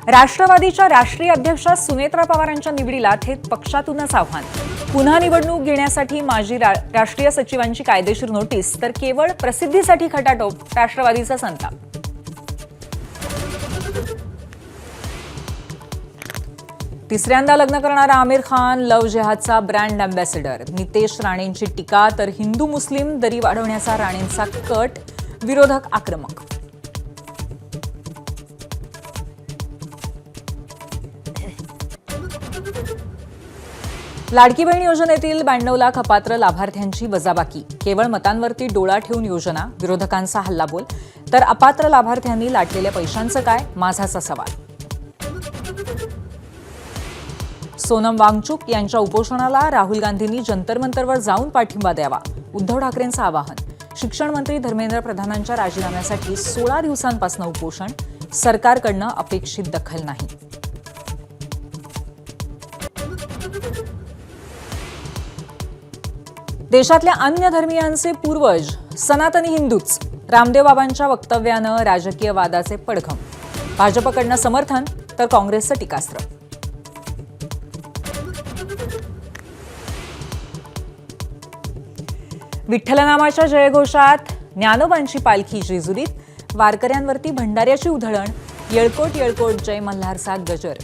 राष्ट्रवादीच्या राष्ट्रीय अध्यक्षा सुनेत्रा पवारांच्या निवडीला थेट पक्षातूनच आव्हान। पुन्हा निवडणूक घेण्यासाठी माजी राष्ट्रीय सचिवांची कायदेशीर नोटीस, तर केवळ प्रसिद्धीसाठी खटाटोप, राष्ट्रवादीचा संताप। तिसऱ्यांदा लग्न करणारा आमिर खान लव्ह जेहादचा ब्रँड अँबॅसेडर। नितेश राणेंची टीका, तर हिंदू मुस्लिम दरी वाढवण्याचा राणेंचा कट, विरोधक आक्रमक। लाडकी बहीण योजनेतील 92 लाख अपात्र लाभार्थ्यांची वजाबाकी, केवळ मतांवरती डोळा ठेवून योजना, विरोधकांचा हल्लाबोल। तर अपात्र लाभार्थ्यांनी लाटलेल्या पैशांचं काय, माझाचा सवाल। सोनम वांगचुक यांच्या उपोषणाला राहुल गांधींनी जंतर मंतरवर जाऊन पाठिंबा द्यावा, उद्धव ठाकरेंचं आवाहन। शिक्षण मंत्री धर्मेंद्र प्रधानांच्या राजीनाम्यासाठी 16 दिवसांपासून उपोषण, सरकारकडनं अपेक्षित दखल नाही। देशातल्या अन्य धर्मियांचे पूर्वज सनातनी हिंदूच, रामदेव बाबांच्या वक्तव्यानं राजकीय वादाचे पडघम। भाजपकडनं समर्थन, तर काँग्रेसचं टीकास्त्र। विठ्ठलनामाच्या जयघोषात ज्ञानोबांची पालखी जेजुरीत, वारकऱ्यांवरती भंडाऱ्याची उधळण, येळकोट येळकोट जय मल्हारचा गजर।